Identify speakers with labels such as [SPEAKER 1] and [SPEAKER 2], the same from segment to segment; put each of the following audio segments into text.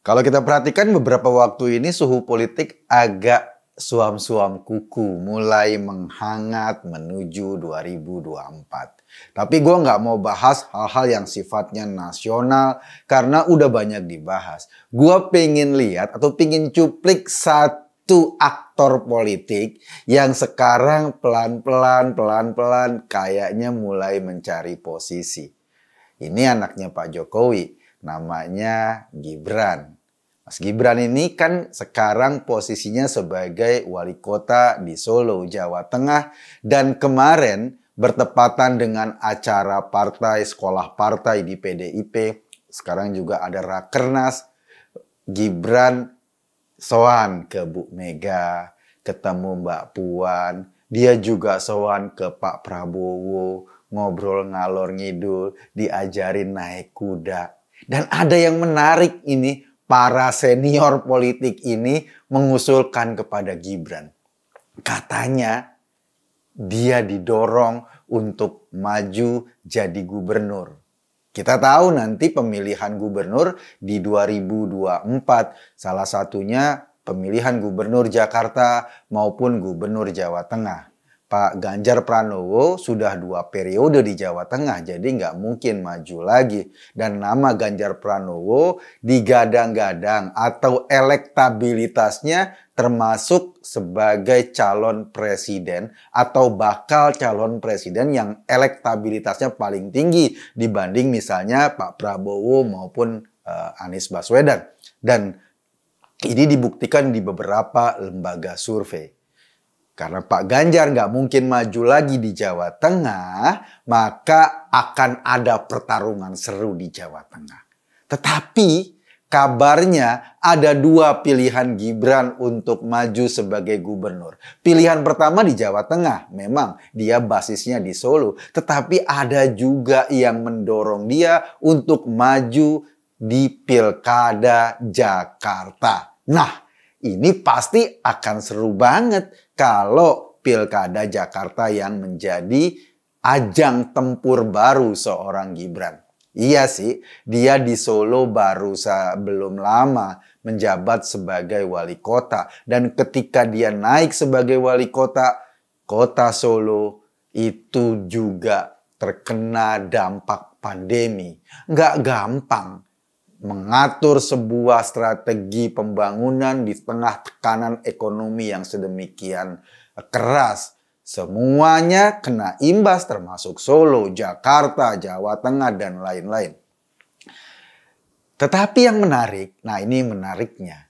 [SPEAKER 1] Kalau kita perhatikan beberapa waktu ini suhu politik agak suam-suam kuku, mulai menghangat menuju 2024. Tapi gue nggak mau bahas hal-hal yang sifatnya nasional karena udah banyak dibahas. Gue pengen lihat atau pengen cuplik satu aktor politik yang sekarang pelan-pelan kayaknya mulai mencari posisi. Ini anaknya Pak Jokowi, namanya Gibran. Mas Gibran ini kan sekarang posisinya sebagai wali kota di Solo, Jawa Tengah. Dan kemarin bertepatan dengan acara partai, sekolah partai di PDIP. Sekarang juga ada Rakernas. Gibran sowan ke Bu Mega, ketemu Mbak Puan. Dia juga sowan ke Pak Prabowo, ngobrol ngalor ngidul, diajarin naik kuda. Dan ada yang menarik ini, para senior politik ini mengusulkan kepada Gibran. Katanya dia didorong untuk maju jadi gubernur. Kita tahu nanti pemilihan gubernur di 2024. Salah satunya pemilihan gubernur Jakarta maupun gubernur Jawa Tengah. Pak Ganjar Pranowo sudah 2 periode di Jawa Tengah, jadi nggak mungkin maju lagi. Dan nama Ganjar Pranowo digadang-gadang atau elektabilitasnya termasuk sebagai calon presiden atau bakal calon presiden yang elektabilitasnya paling tinggi dibanding misalnya Pak Prabowo maupun Anies Baswedan. Dan ini dibuktikan di beberapa lembaga survei. Karena Pak Ganjar nggak mungkin maju lagi di Jawa Tengah, maka akan ada pertarungan seru di Jawa Tengah. Tetapi kabarnya ada 2 pilihan Gibran untuk maju sebagai gubernur. Pilihan pertama di Jawa Tengah, memang dia basisnya di Solo. Tetapi ada juga yang mendorong dia untuk maju di Pilkada Jakarta. Nah, ini pasti akan seru banget kalau Pilkada Jakarta yang menjadi ajang tempur baru seorang Gibran. Iya sih, dia di Solo belum lama menjabat sebagai wali kota. Dan ketika dia naik sebagai wali kota, kota Solo itu juga terkena dampak pandemi. Nggak gampang mengatur sebuah strategi pembangunan di tengah tekanan ekonomi yang sedemikian keras. Semuanya kena imbas termasuk Solo, Jakarta, Jawa Tengah, dan lain-lain. Tetapi yang menarik, nah ini menariknya.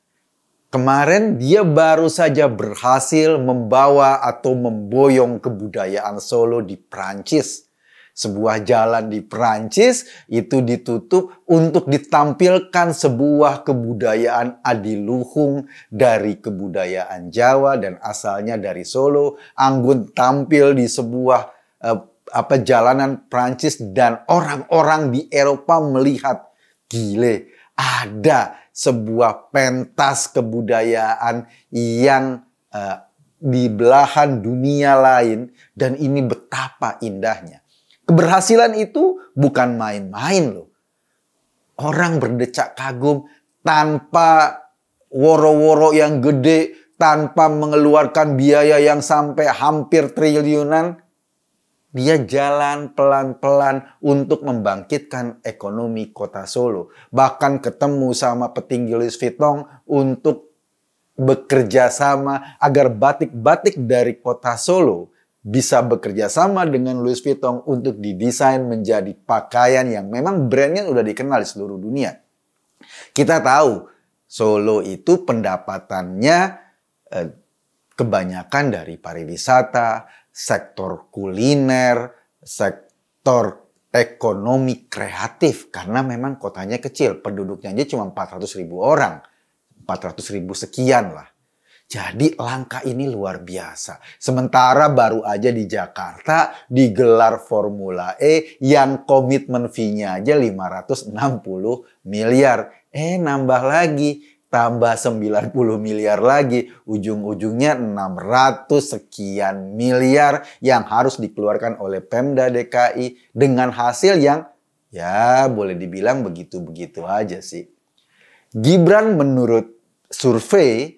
[SPEAKER 1] Kemarin dia baru saja berhasil membawa atau memboyong kebudayaan Solo di Prancis. Sebuah jalan di Prancis itu ditutup untuk ditampilkan sebuah kebudayaan adiluhung dari kebudayaan Jawa dan asalnya dari Solo. Anggun tampil di sebuah jalanan Prancis dan orang-orang di Eropa melihat, gile, ada sebuah pentas kebudayaan yang di belahan dunia lain dan ini betapa indahnya. Keberhasilan itu bukan main-main loh. Orang berdecak kagum tanpa woro-woro yang gede, tanpa mengeluarkan biaya yang sampai hampir triliunan. Dia jalan pelan-pelan untuk membangkitkan ekonomi kota Solo. Bahkan ketemu sama petinggi Louis Vuitton untuk bekerja sama agar batik-batik dari kota Solo bisa bekerja sama dengan Louis Vuitton untuk didesain menjadi pakaian yang memang brandnya udah dikenal di seluruh dunia. Kita tahu Solo itu pendapatannya kebanyakan dari pariwisata, sektor kuliner, sektor ekonomi kreatif. Karena memang kotanya kecil, penduduknya aja cuma 400.000 orang. 400.000 sekian lah. Jadi langkah ini luar biasa. Sementara baru aja di Jakarta digelar Formula E yang komitmen fee-nya aja 560 miliar. Nambah lagi, tambah 90 miliar lagi. Ujung-ujungnya 600 sekian miliar yang harus dikeluarkan oleh Pemda DKI dengan hasil yang ya boleh dibilang begitu-begitu aja sih. Gibran menurut survei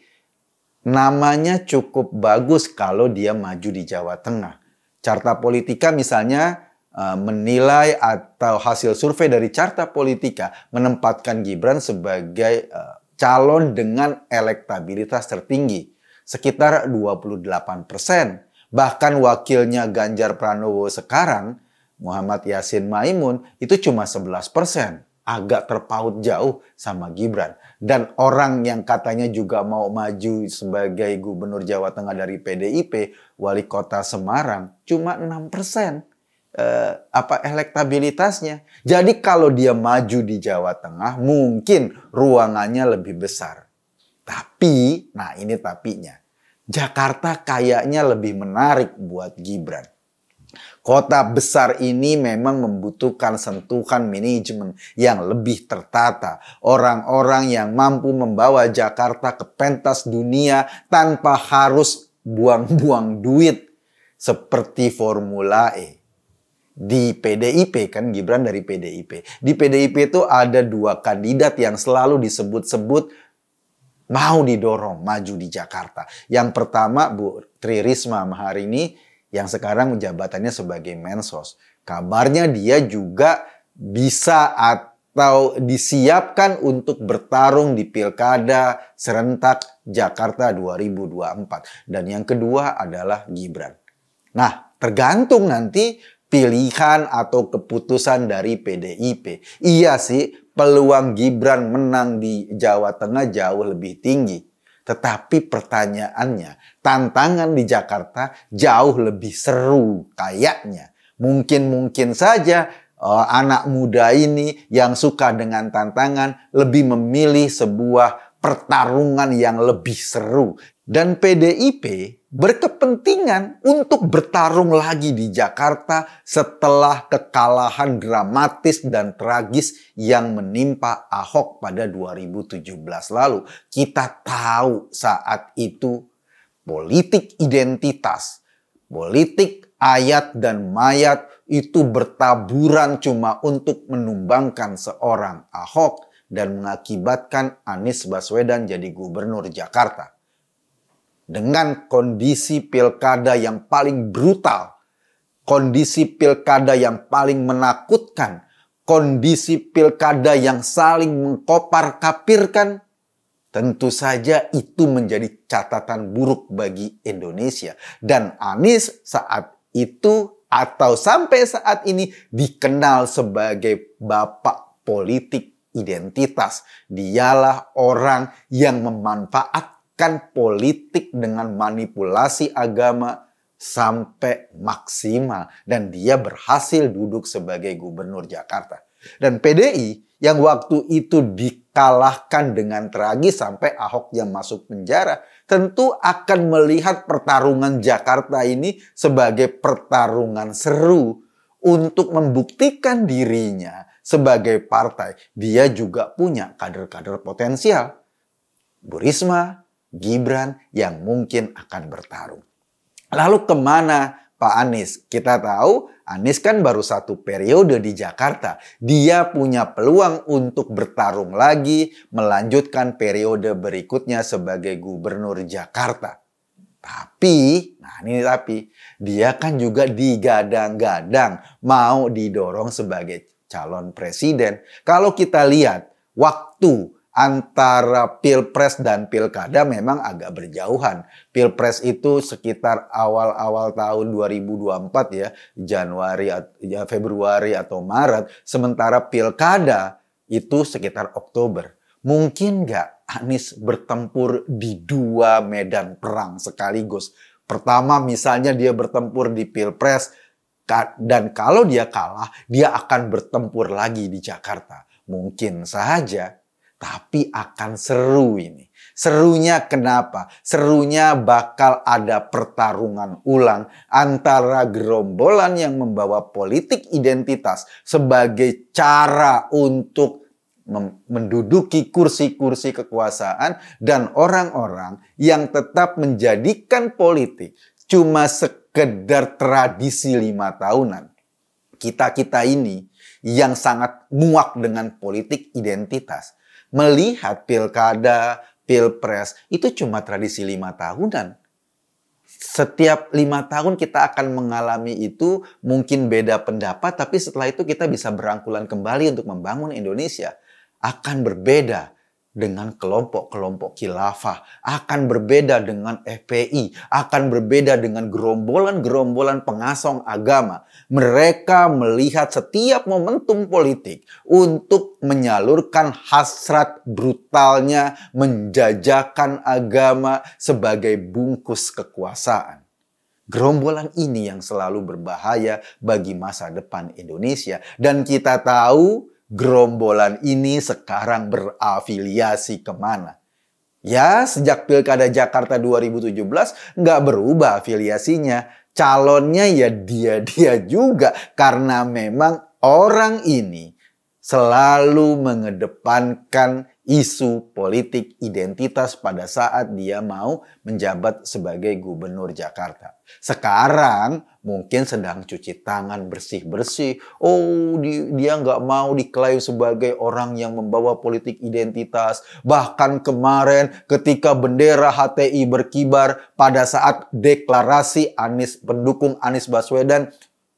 [SPEAKER 1] namanya cukup bagus kalau dia maju di Jawa Tengah. Carta Politika misalnya menilai atau hasil survei dari Carta Politika menempatkan Gibran sebagai calon dengan elektabilitas tertinggi, sekitar 28%. Bahkan wakilnya Ganjar Pranowo sekarang, Muhammad Yassin Maimun, itu cuma 11%. Agak terpaut jauh sama Gibran. Dan orang yang katanya juga mau maju sebagai gubernur Jawa Tengah dari PDIP, wali kota Semarang, cuma 6%. Elektabilitasnya. Jadi kalau dia maju di Jawa Tengah, mungkin ruangannya lebih besar. Tapi, nah ini tapinya, Jakarta kayaknya lebih menarik buat Gibran. Kota besar ini memang membutuhkan sentuhan manajemen yang lebih tertata. Orang-orang yang mampu membawa Jakarta ke pentas dunia tanpa harus buang-buang duit. Seperti Formula E. Di PDIP, kan Gibran dari PDIP. Di PDIP itu ada 2 kandidat yang selalu disebut-sebut mau didorong maju di Jakarta. Yang pertama Bu Tri Risma Maharini yang sekarang jabatannya sebagai Mensos. Kabarnya dia juga bisa atau disiapkan untuk bertarung di Pilkada serentak Jakarta 2024. Dan yang kedua adalah Gibran. Nah, tergantung nanti pilihan atau keputusan dari PDIP. Iya sih, peluang Gibran menang di Jawa Tengah jauh lebih tinggi. Tetapi pertanyaannya, tantangan di Jakarta jauh lebih seru kayaknya. Mungkin saja anak muda ini yang suka dengan tantangan lebih memilih sebuah pertarungan yang lebih seru. Dan PDIP berkepentingan untuk bertarung lagi di Jakarta setelah kekalahan dramatis dan tragis yang menimpa Ahok pada 2017 lalu. Kita tahu saat itu politik identitas, politik ayat dan mayat itu bertaburan cuma untuk menumbangkan seorang Ahok dan mengakibatkan Anies Baswedan jadi gubernur Jakarta. Dengan kondisi pilkada yang paling brutal, kondisi pilkada yang paling menakutkan, kondisi pilkada yang saling mengkopar-kapirkan, tentu saja itu menjadi catatan buruk bagi Indonesia. Dan Anies saat itu atau sampai saat ini dikenal sebagai bapak politik identitas. Dialah orang yang memanfaatkan politik dengan manipulasi agama sampai maksimal. Dan dia berhasil duduk sebagai gubernur Jakarta. Dan PDI yang waktu itu dikalahkan dengan tragis sampai Ahok yang masuk penjara, tentu akan melihat pertarungan Jakarta ini sebagai pertarungan seru untuk membuktikan dirinya sebagai partai. Dia juga punya kader-kader potensial. Bu Risma, Gibran yang mungkin akan bertarung. Lalu kemana Pak Anies? Kita tahu Anies kan baru 1 periode di Jakarta. Dia punya peluang untuk bertarung lagi, melanjutkan periode berikutnya sebagai gubernur Jakarta. Tapi, dia kan juga digadang-gadang mau didorong sebagai calon presiden. Kalau kita lihat waktu antara Pilpres dan Pilkada memang agak berjauhan. Pilpres itu sekitar awal-awal tahun 2024 ya, Februari atau Maret. Sementara Pilkada itu sekitar Oktober. Mungkin nggak Anies bertempur di 2 medan perang sekaligus? Pertama misalnya dia bertempur di Pilpres, dan kalau dia kalah, dia akan bertempur lagi di Jakarta. Mungkin saja. Tapi akan seru ini. Serunya kenapa? Serunya bakal ada pertarungan ulang antara gerombolan yang membawa politik identitas sebagai cara untuk menduduki kursi-kursi kekuasaan dan orang-orang yang tetap menjadikan politik cuma sekedar tradisi 5 tahunan. Kita-kita ini yang sangat muak dengan politik identitas. melihat pilkada, pilpres itu cuma tradisi 5 tahunan. Setiap 5 tahun kita akan mengalami itu, mungkin beda pendapat, tapi setelah itu kita bisa berangkulan kembali untuk membangun Indonesia. Akan berbeda dengan kelompok-kelompok khilafah, akan berbeda dengan FPI, akan berbeda dengan gerombolan-gerombolan pengasong agama. Mereka melihat setiap momentum politik untuk menyalurkan hasrat brutalnya menjajakan agama sebagai bungkus kekuasaan. Gerombolan ini yang selalu berbahaya bagi masa depan Indonesia. Dan kita tahu gerombolan ini sekarang berafiliasi kemana? Ya, sejak Pilkada Jakarta 2017 nggak berubah afiliasinya. Calonnya ya dia-dia juga. Karena memang orang ini selalu mengedepankan isu politik identitas pada saat dia mau menjabat sebagai gubernur Jakarta. Sekarang mungkin sedang cuci tangan bersih-bersih. Oh, dia nggak mau diklaim sebagai orang yang membawa politik identitas. Bahkan kemarin ketika bendera HTI berkibar pada saat deklarasi pendukung Anies Baswedan,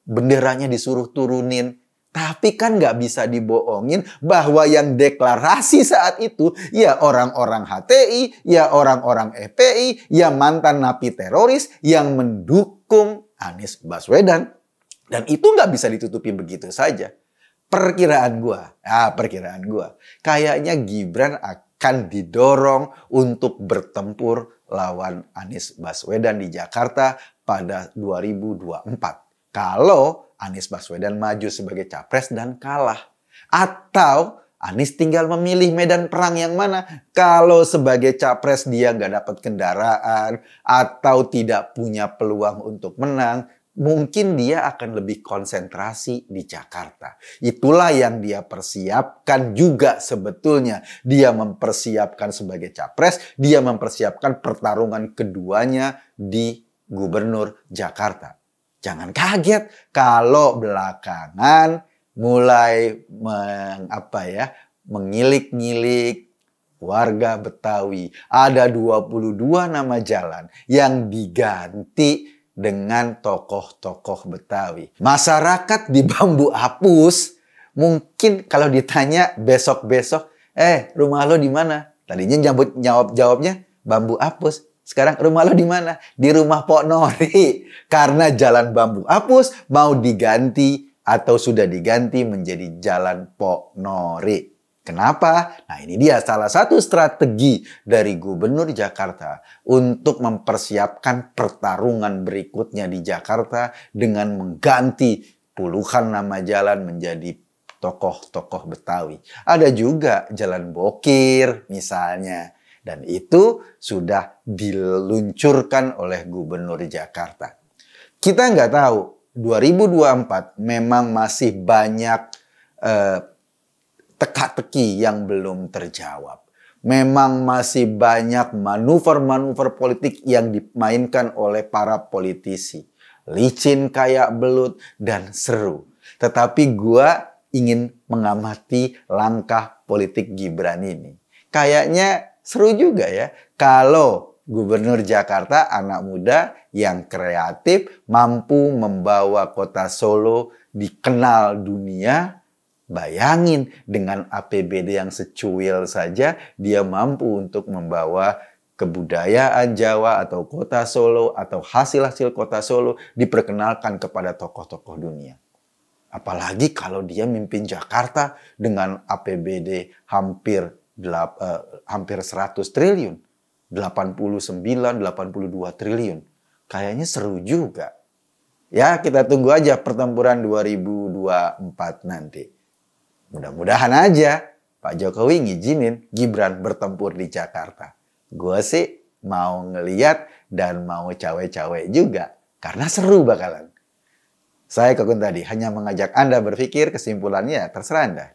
[SPEAKER 1] benderanya disuruh turunin. Tapi kan nggak bisa dibohongin bahwa yang deklarasi saat itu ya orang-orang HTI, ya orang-orang FPI, ya mantan napi teroris yang mendukung Anies Baswedan. Dan itu nggak bisa ditutupi begitu saja. Perkiraan gua, kayaknya Gibran akan didorong untuk bertempur lawan Anies Baswedan di Jakarta pada 2024. Kalau Anies Baswedan maju sebagai capres dan kalah. Atau Anies tinggal memilih medan perang yang mana. Kalau sebagai capres dia nggak dapat kendaraan atau tidak punya peluang untuk menang, mungkin dia akan lebih konsentrasi di Jakarta. Itulah yang dia persiapkan juga sebetulnya. Dia mempersiapkan sebagai capres, dia mempersiapkan pertarungan keduanya di gubernur Jakarta. Jangan kaget kalau belakangan mulai mengilik-ngilik warga Betawi. Ada 22 nama jalan yang diganti dengan tokoh-tokoh Betawi. Masyarakat di Bambu Apus mungkin kalau ditanya besok-besok, rumah lo di mana? Tadinya jawabnya Bambu Apus. Sekarang rumah lo di mana? Di rumah Pok Nori. Karena jalan Bambu Apus mau diganti atau sudah diganti menjadi jalan Pok Nori. Kenapa? Nah, ini dia salah satu strategi dari Gubernur Jakarta untuk mempersiapkan pertarungan berikutnya di Jakarta dengan mengganti puluhan nama jalan menjadi tokoh-tokoh Betawi. Ada juga Jalan Bokir misalnya. Dan itu sudah diluncurkan oleh Gubernur Jakarta. Kita nggak tahu, 2024 memang masih banyak teka-teki yang belum terjawab. Memang masih banyak manuver-manuver politik yang dimainkan oleh para politisi. Licin kayak belut dan seru. Tetapi gua ingin mengamati langkah politik Gibran ini. Kayaknya seru juga ya, kalau Gubernur Jakarta anak muda yang kreatif mampu membawa kota Solo dikenal dunia. Bayangin dengan APBD yang secuil saja dia mampu untuk membawa kebudayaan Jawa atau kota Solo atau hasil-hasil kota Solo diperkenalkan kepada tokoh-tokoh dunia. Apalagi kalau dia mimpin Jakarta dengan APBD hampir 100 triliun, 82 triliun. Kayaknya seru juga. Ya, kita tunggu aja pertempuran 2024 nanti. Mudah-mudahan aja Pak Jokowi ngizinin Gibran bertempur di Jakarta. Gue sih mau ngeliat dan mau cawe-cawe juga. Karena seru bakalan. Saya Kekun tadi hanya mengajak Anda berpikir, kesimpulannya terserah Anda.